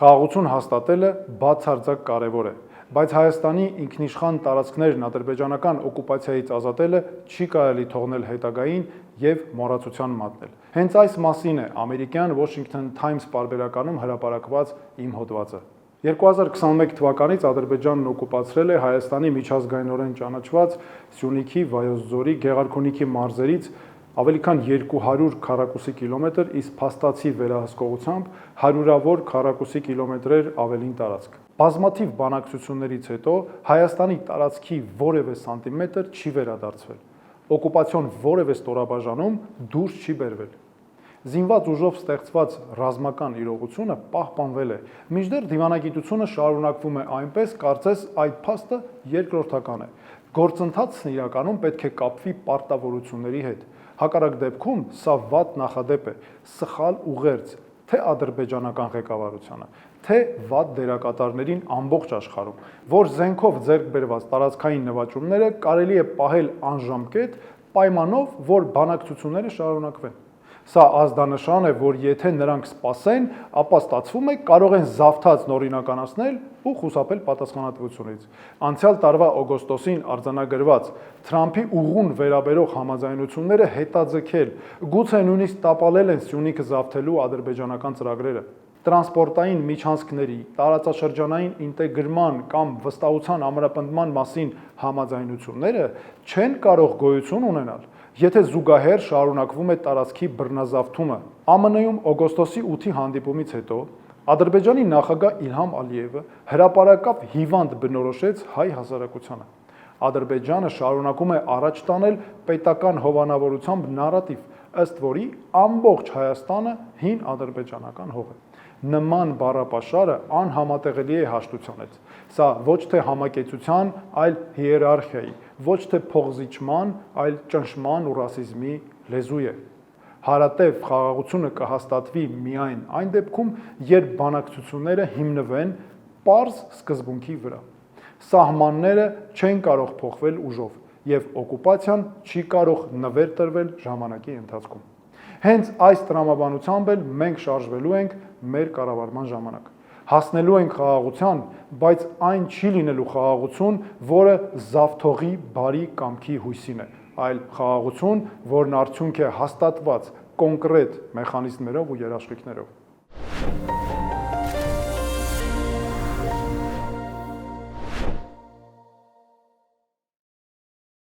Խաղաղություն հաստատելը բացարձակ կարևոր է, բայց Հայաստանի ինքնիշխան տարածքներն ադրբեջանական օկուպացիայից ազատելը չի կարելի թողնել հետագային եւ մոռացության մատնել։ Հենց այս մասին է ամերիկյան Washington Times պարբերականում հրապարակված իմ հոդվածը։ 2021 թվականից Ադրբեջանն օկուպացրել է Հայաստանի միջազգայինորեն ճանաչված Սյունիքի, Վայոց ձորի, Գեղարքունիքի մարզերից ավելի քան 200 քառակուսի կիլոմետր, իսկ փաստացի վերահսկողությամբ հարյուրավոր քառակուսի կիլոմետրեր ավելին տարածք։ Բազմաթիվ բանակցություններից հետո Հայաստանի տարածքի որևէ սանտիմետր չի վերադարձվել։ Օկուպացիոն որևէ ստորաբաժանում դուրս չի բերվել։ Զինված ուժով ստեղծված ռազմական իրողությունը պահպանվել է, մինչդեռ դիվանագիտությունը շարունակվում է այնպես, կարծես այդ փաստը երկրորդական է։ Գործընթացն իրականում պետք է կապվի պարտավորությունների հետ։ Հակառակ դեպքում սա վատ նախադեպ է, սխալ ուղերձ, թե ադրբեջանական ղեկավարությանը, թե վատ դերակատարներին ամբողջ աշխարհում, որ զենքով ձեռք բերված տարածքային նվաճումները կարելի է պահել անժամկետ պայմանով, որ բանակցությունները շարունակվեն։ Սա ազդանշան է, որ եթե նրանք սպասեն, ապա ստացվում է կարող են զավթած նորինականացնել ու խուսափել պատասխանատվությունից։ Անցյալ տարվա օգոստոսին արձանագրված Թրամփի ուղուն վերաբերող համաձայնությունները հետաձգել, գուցե նույնիսկ տապալել են Սյունիքը զավթելու ադրբեջանական ծրագրերը։ Տրանսպորտային միջանցքների, տարածաշրջանային ինտեգրման կամ վստահության ամրապնդման մասին համաձայնությունները չեն կարող գոյություն ունենալ, եթե զուգահեռ շարունակվում է տարածքի բռնազավթումը։ ԱՄՆ-ում օգոստոսի 8-ի հանդիպումից հետո Ադրբեջանի նախագահ Իլհամ Ալիևը հրապարակավ հիվանդ բնորոշեց հայ հասարակությանը։ Ադրբեջանը շարունակում է առաջ տանել պետական հովանավորությամբ նարատիվ, ըստ որի ամբողջ Հայաստանը հին ադրբեջանական հող է։ Նման բառապաշարը անհամատեղելի է հաշտությունից։ Սա ոչ թե համակեցության, այլ հիերարխիայի, ոչ թե փողզիչման, այլ ճնշման ու ռասիզմի լեզու է։ Հարատև խաղաղությունը կհաստատվի միայն այն դեպքում, երբ բանակցությունները հիմնվեն պարզ սկզբունքի վրա։ Սահմանները չեն կարող փոխվել ուժով, եւ օկուպացիան չի կարող նվեր տրվել ժամանակի ընթացքում։ Հենց այս տրամաբանությամբ էլ մենք շարժվելու ենք մեր կառավարման ժամանակ։ Հասնելու ենք խաղաղության, բայց այն չի լինելու խաղաղություն, որը զավթողի բարի կամքի հույսին է, այլ խաղաղություն, որն արդյունք է հաստատված կոնկրետ մեխանիզմներով ու երաշխիքներով։